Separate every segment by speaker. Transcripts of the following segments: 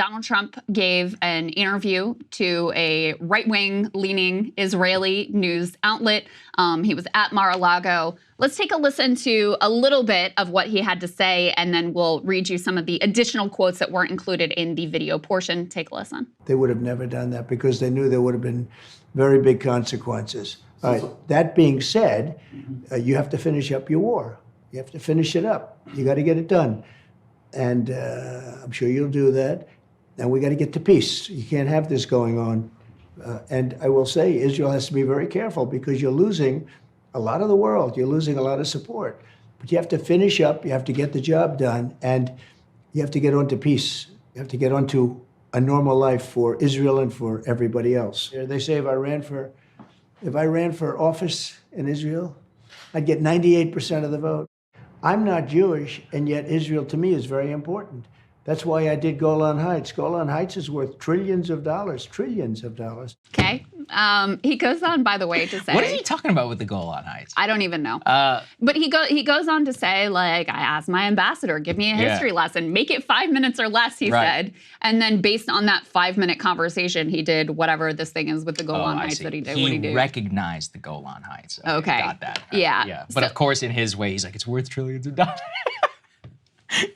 Speaker 1: Donald Trump gave an interview to a right-wing leaning Israeli news outlet. He was at Mar-a-Lago. Let's take a listen to a little bit of what he had to say, and then we'll read you some of the additional quotes that weren't included in the video portion. Take a listen.
Speaker 2: They would have never done that because they knew there would have been very big consequences. All right. That being said, you have to finish up your war. You have to finish it up. You got to get it done. And I'm sure you'll do that. And we got to get to peace. You can't have this going on. And I will say Israel has to be very careful because you're losing a lot of the world. You're losing a lot of support. But you have to finish up. You have to get the job done. And you have to get on to peace. You have to get on to a normal life for Israel and for everybody else. They say if I ran for office in Israel, I'd get 98% of the vote. I'm not Jewish, and yet Israel to me is very important. That's why I did Golan Heights. Golan Heights is worth trillions of dollars.
Speaker 1: Okay. He goes on, by the way, to say...
Speaker 3: What is he talking about with the Golan Heights?
Speaker 1: I don't even know. But he goes on to say, like, I asked my ambassador, give me a history lesson. Make it 5 minutes or less, he said. And then based on that 5-minute conversation, he did whatever this thing is with the Golan Heights that he did.
Speaker 3: He recognized the Golan Heights.
Speaker 1: Okay.
Speaker 3: Got that.
Speaker 1: Yeah.
Speaker 3: But of course, in his way, he's like, it's worth trillions of dollars.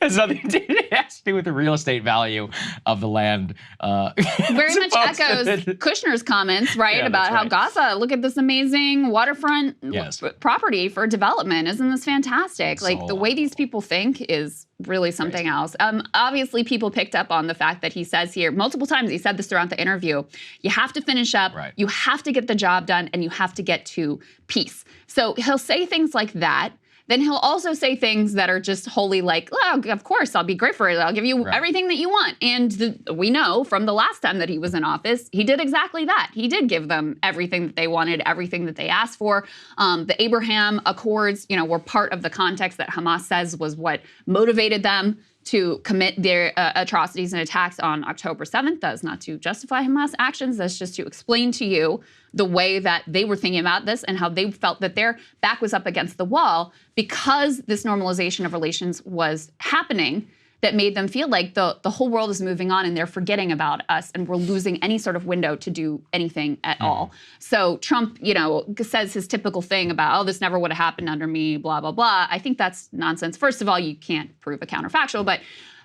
Speaker 3: Has nothing to do, it has to do with the real estate value of the land.
Speaker 1: Very much echoes Kushner's comments, right?
Speaker 3: Yeah,
Speaker 1: about how
Speaker 3: right.
Speaker 1: Gaza, look at this amazing waterfront property for development. Isn't this fantastic?
Speaker 3: So
Speaker 1: like the way these people think is really something else. Obviously, people picked up on the fact that he says here multiple times, he said this throughout the interview, you have to finish up, you have to get the job done, and you have to get to peace. So he'll say things like that. Then he'll also say things that are just wholly like, oh, of course, I'll be great for it. I'll give you everything that you want. And we know from the last time that he was in office, he did exactly that. He did give them everything that they wanted, everything that they asked for. The Abraham Accords, were part of the context that Hamas says was what motivated them to commit their atrocities and attacks on October 7th. That is not to justify Hamas actions. That's just to explain to you the way that they were thinking about this and how they felt that their back was up against the wall because this normalization of relations was happening that made them feel like the whole world is moving on and they're forgetting about us and we're losing any sort of window to do anything at all. So Trump, says his typical thing about, oh, this never would have happened under me, blah, blah, blah. I think that's nonsense. First of all, you can't prove a counterfactual, but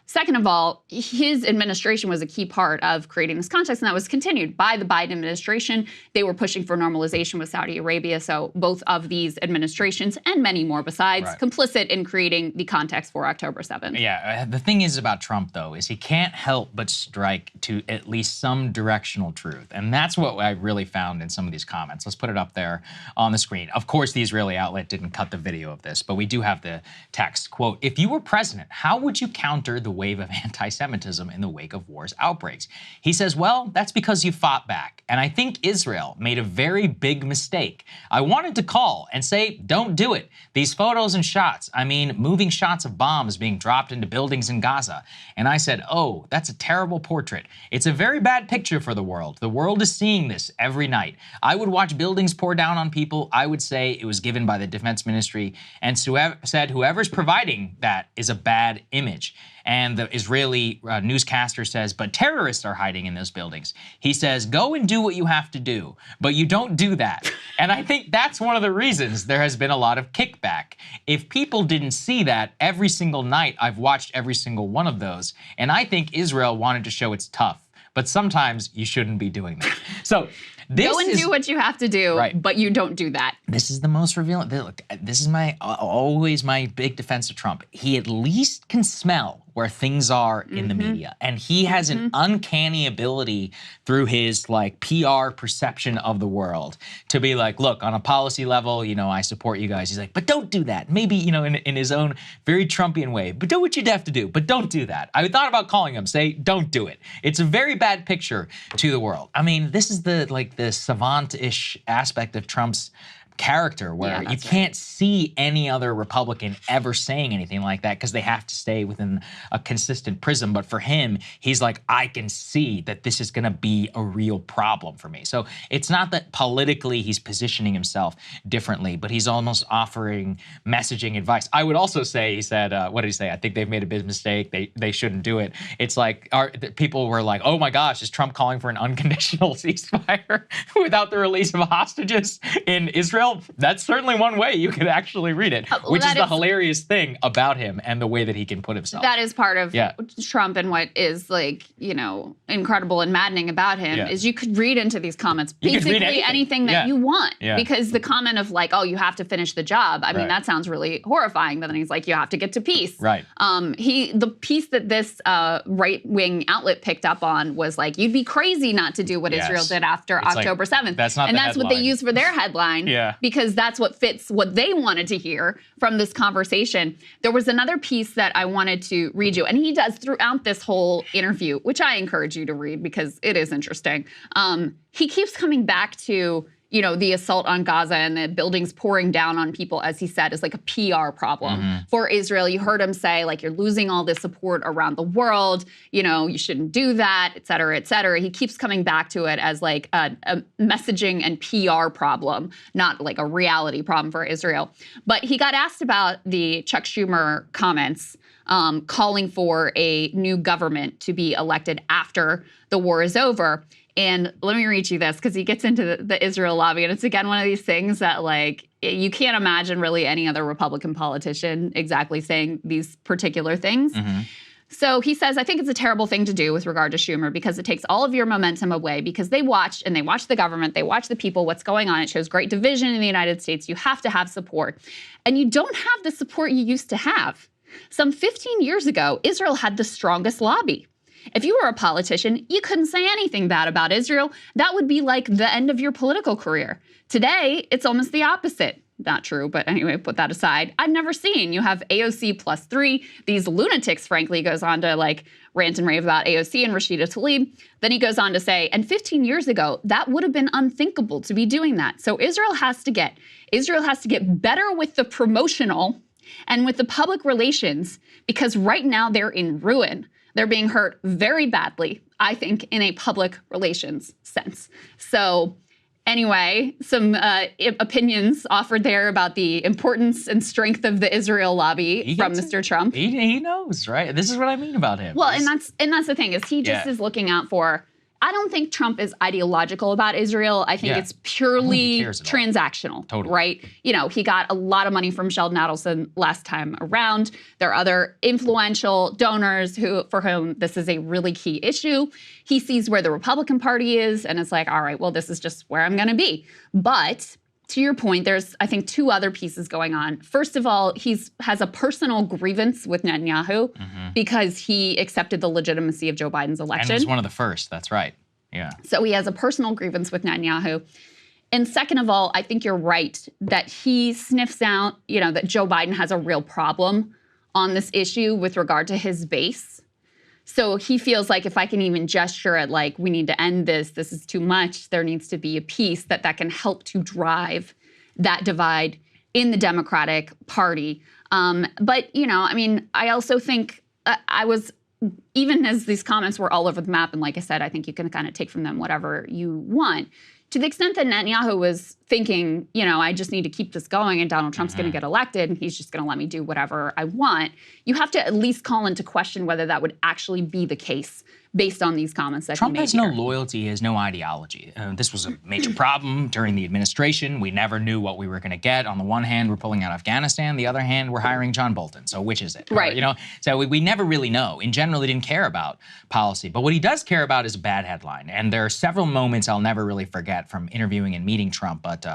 Speaker 1: second of all, his administration was a key part of creating this context, and that was continued by the Biden administration. They were pushing for normalization with Saudi Arabia, so both of these administrations and many more besides complicit in creating the context for October 7th.
Speaker 3: Yeah, the thing is about Trump, though, is he can't help but strike to at least some directional truth, and that's what I really found in some of these comments. Let's put it up there on the screen. Of course, the Israeli outlet didn't cut the video of this, but we do have the text. Quote, if you were president, how would you counter the wave of anti-Semitism in the wake of war's outbreaks? He says, well, that's because you fought back. And I think Israel made a very big mistake. I wanted to call and say, don't do it. These photos and shots, moving shots of bombs being dropped into buildings in Gaza. And I said, oh, that's a terrible portrait. It's a very bad picture for the world. The world is seeing this every night. I would watch buildings pour down on people. I would say it was given by the defense ministry and said whoever's providing that is a bad image. And the Israeli newscaster says, but terrorists are hiding in those buildings. He says, go and do what you have to do, but you don't do that. And I think that's one of the reasons there has been a lot of kickback. If people didn't see that every single night, I've watched every single one of those. And I think Israel wanted to show it's tough. But sometimes you shouldn't be doing that. So
Speaker 1: go and do what you have to do, but you don't do that.
Speaker 3: This is the most revealing. Look, this is always my big defense of Trump. He at least can smell where things are in the media. And he has an uncanny ability through his PR perception of the world to be like, look, on a policy level, I support you guys. He's like, but don't do that. Maybe, in his own very Trumpian way, but do what you'd have to do, but don't do that. I thought about calling him, say, don't do it. It's a very bad picture to the world. This is the savant-ish aspect of Trump's character where you can't see any other Republican ever saying anything like that because they have to stay within a consistent prism. But for him, he's like, I can see that this is going to be a real problem for me. So it's not that politically he's positioning himself differently, but he's almost offering messaging advice. I would also say, he said, what did he say? I think they've made a big mistake. They shouldn't do it. It's like people were like, oh my gosh, is Trump calling for an unconditional ceasefire without the release of hostages in Israel? That's certainly one way you could actually read it, which is the hilarious thing about him and the way that he can put himself.
Speaker 1: That is part of Trump, and what is like, you know, incredible and maddening about him is you could read into these comments basically anything that you want. Because the comment of like, oh, you have to finish the job. I mean, that sounds really horrifying. But then he's like, you have to get to peace.
Speaker 3: Right.
Speaker 1: The piece that this right-wing outlet picked up on was like, you'd be crazy not to do what Israel did after October 7th.
Speaker 3: That's not
Speaker 1: and
Speaker 3: the
Speaker 1: that's
Speaker 3: headline.
Speaker 1: what they use for their headline. Because that's what fits what they wanted to hear from this conversation. There was another piece that I wanted to read you, and he does throughout this whole interview, which I encourage you to read because it is interesting. He keeps coming back to, you know, the assault on Gaza and the buildings pouring down on people, as he said, is like a PR problem for Israel. You heard him say, like, you're losing all this support around the world. You know, you shouldn't do that, et cetera, et cetera. He keeps coming back to it as like a messaging and PR problem, not like a reality problem for Israel. But he got asked about the Chuck Schumer comments calling for a new government to be elected after the war is over. And let me read you this, because he gets into the Israel lobby. And it's, again, one of these things that, like, you can't imagine really any other Republican politician exactly saying these particular things. So he says, I think it's a terrible thing to do with regard to Schumer because it takes all of your momentum away because they watch the government, they watch the people, what's going on. It shows great division in the United States. You have to have support. And you don't have the support you used to have. Some 15 years ago, Israel had the strongest lobby. If you were a politician, you couldn't say anything bad about Israel. That would be like the end of your political career. Today, it's almost the opposite. Not true, but anyway, put that aside. I've never seen. You have AOC +3. These lunatics, frankly, goes on to like rant and rave about AOC and Rashida Tlaib. Then he goes on to say, and 15 years ago, that would have been unthinkable to be doing that. So Israel has to get better with the promotional and with the public relations, because right now they're in ruin. They're being hurt very badly, I think, in a public relations sense. So anyway, some opinions offered there about the importance and strength of the Israel lobby from Mr. Trump.
Speaker 3: He knows, right? This is what I mean about him.
Speaker 1: Well, and that's the thing, is he just is looking out for, I don't think Trump is ideological about Israel. I think it's purely transactional, right? You know, he got a lot of money from Sheldon Adelson last time around. There are other influential donors for whom this is a really key issue. He sees where the Republican Party is, and it's like, all right, well, this is just where I'm going to be. But to your point, there's, I think, two other pieces going on. First of all, has a personal grievance with Netanyahu because he accepted the legitimacy of Joe Biden's election.
Speaker 3: And was one of the first, that's right, yeah.
Speaker 1: So he has a personal grievance with Netanyahu. And second of all, I think you're right that he sniffs out, you know, that Joe Biden has a real problem on this issue with regard to his base. So he feels like if I can even gesture at like, we need to end this, this is too much, there needs to be a piece that can help to drive that divide in the Democratic Party. But, you know, I mean, I also think even as these comments were all over the map, and like I said, I think you can kind of take from them whatever you want. To the extent that Netanyahu was thinking, you know, I just need to keep this going and Donald Trump's going to get elected and he's just going to let me do whatever I want, you have to at least call into question whether that would actually be the case based on these comments that
Speaker 3: Trump
Speaker 1: he made
Speaker 3: has
Speaker 1: here.
Speaker 3: no loyalty, he has no ideology. This was a major problem during the administration. We never knew what we were going to get. On the one hand, we're pulling out Afghanistan. The other hand, we're hiring John Bolton. So which is it?
Speaker 1: Right.
Speaker 3: You know, so we never really know. In general, he didn't care about policy. But what he does care about is a bad headline. And there are several moments I'll never really forget from interviewing and meeting Trump. But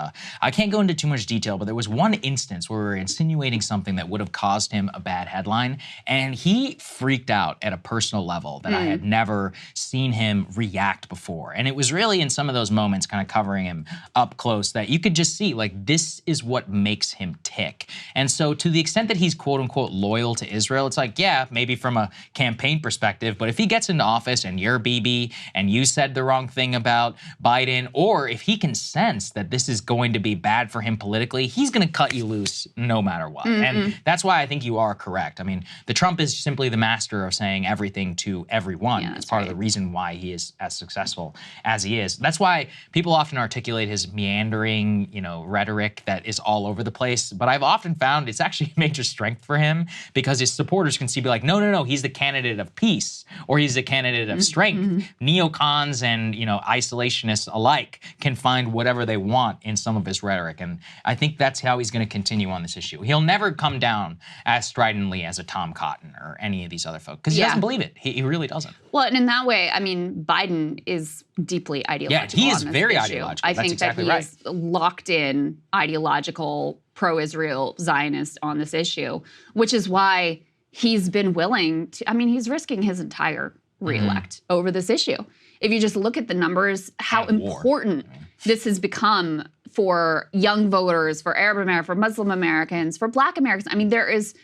Speaker 3: I can't go into too much detail, but there was one instance where we were insinuating something that would have caused him a bad headline. And he freaked out at a personal level that I had never ever seen him react before. And it was really in some of those moments, kind of covering him up close, that you could just see, like, this is what makes him tick. And so to the extent that he's quote unquote loyal to Israel, it's like, yeah, maybe from a campaign perspective, but if he gets into office and you're Bibi and you said the wrong thing about Biden, or if he can sense that this is going to be bad for him politically, he's going to cut you loose no matter what. And that's why I think you are correct. I mean, the Trump is simply the master of saying everything to everyone. Yeah, it's part of the reason why he is as successful as he is. That's why people often articulate his meandering, rhetoric that is all over the place. But I've often found it's actually a major strength for him, because his supporters can see, be like, no, he's the candidate of peace, or he's the candidate of strength. Neocons and, isolationists alike can find whatever they want in some of his rhetoric. And I think that's how he's going to continue on this issue. He'll never come down as stridently as a Tom Cotton or any of these other folks, because he doesn't believe it. He really doesn't.
Speaker 1: Well, and in that way, I mean, Biden is deeply ideological.
Speaker 3: Yeah, he is very ideological.
Speaker 1: I think that he is locked in ideological pro-Israel Zionist on this issue, which is why he's been willing to, he's risking his entire reelect over this issue. If you just look at the numbers, how important this has become for young voters, for Arab Americans, for Muslim Americans, for Black Americans. I mean, there is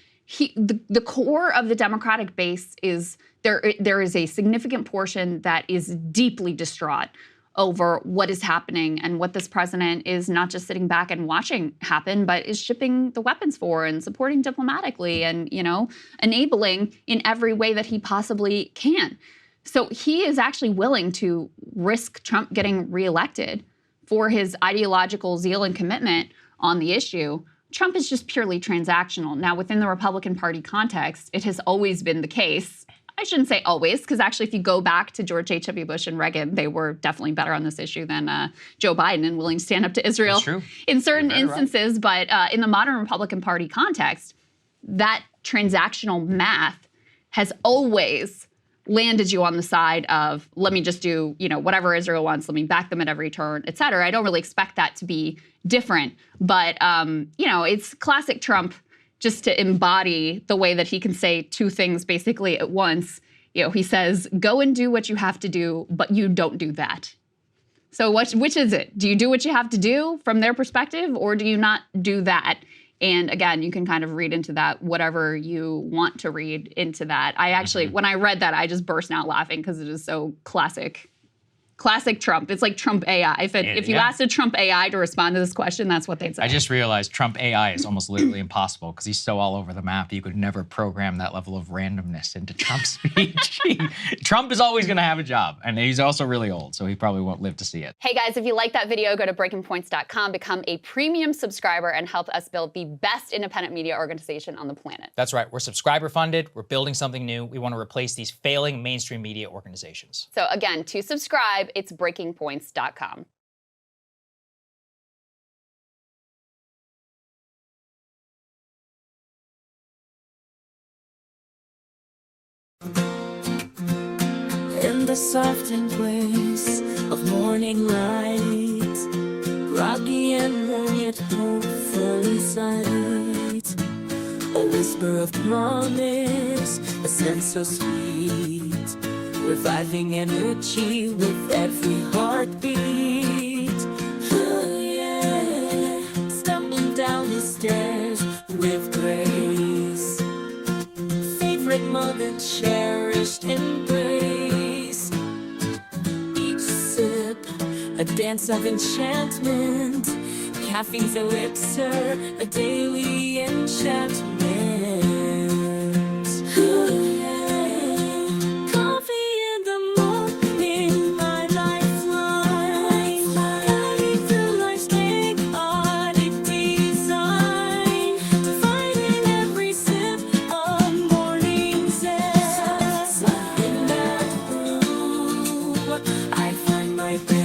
Speaker 1: the core of the Democratic base is there is a significant portion that is deeply distraught over what is happening and what this president is not just sitting back and watching happen, but is shipping the weapons for and supporting diplomatically and, enabling in every way that he possibly can. So he is actually willing to risk Trump getting reelected for his ideological zeal and commitment on the issue. Trump is just purely transactional. Now, within the Republican Party context, it has always been the case. I shouldn't say always, because actually if you go back to George H.W. Bush and Reagan, they were definitely better on this issue than Joe Biden and willing to stand up to Israel in certain instances. Right. But in the modern Republican Party context, that transactional math has always landed you on the side of, let me just do, whatever Israel wants, let me back them at every turn, et cetera. I don't really expect that to be different. But, it's classic Trump just to embody the way that he can say two things basically at once. He says, go and do what you have to do, but you don't do that. So which is it? Do you do what you have to do from their perspective, or do you not do that? And again, you can kind of read into that whatever you want to read into that. I actually, when I read that, I just burst out laughing because it is so classic Trump. It's like Trump AI. If you asked a Trump AI to respond to this question, that's what they'd say.
Speaker 3: I just realized Trump AI is almost literally impossible because he's so all over the map. You could never program that level of randomness into Trump's speech. Trump is always going to have a job, and he's also really old, so he probably won't live to see it.
Speaker 1: Hey guys, if you like that video, go to breakingpoints.com, become a premium subscriber, and help us build the best independent media organization on the planet.
Speaker 4: That's right. We're subscriber funded. We're building something new. We want to replace these failing mainstream media organizations.
Speaker 1: So again, to subscribe, it's breakingpoints.com.
Speaker 5: In the soft embrace of morning light, rocky and rugged, hopefully sight, a whisper of promise, a sense so sweet, reviving energy with every heartbeat. Oh yeah, stumbling down the stairs with grace, favorite moment, cherished embrace. Each sip, a dance of enchantment, caffeine's elixir, a daily enchantment. Oh yeah, coffee in the morning, my lifeline, guiding through life's chaotic design, finding every sip of morning zest. In that brew, I find my best.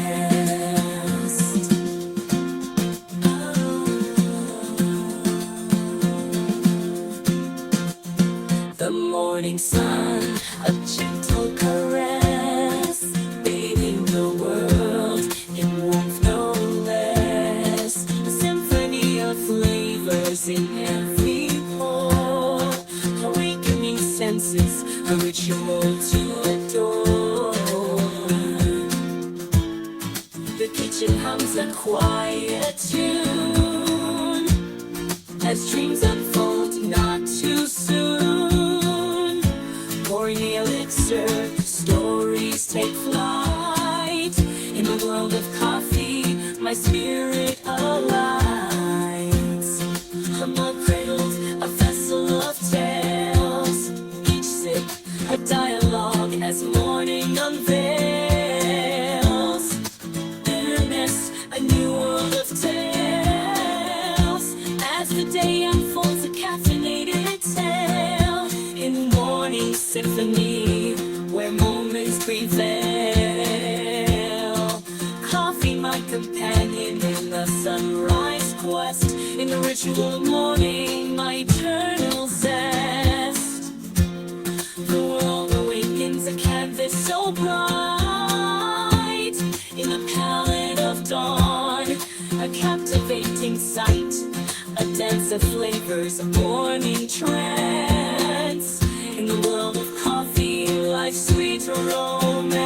Speaker 5: spirit aligns. I'm cradled, a vessel of tales. Each sip, a dialogue as morning unveils. Bitterness, a new world of tales. As the day unfolds, a caffeinated tale in morning symphony, where moments prevail. Coffee, my companion in the sunrise quest, in the ritual morning, my eternal zest. The world awakens, a canvas so bright, in the palette of dawn, a captivating sight, a dance of flavors, a morning trance. In the world of coffee, life's sweet romance.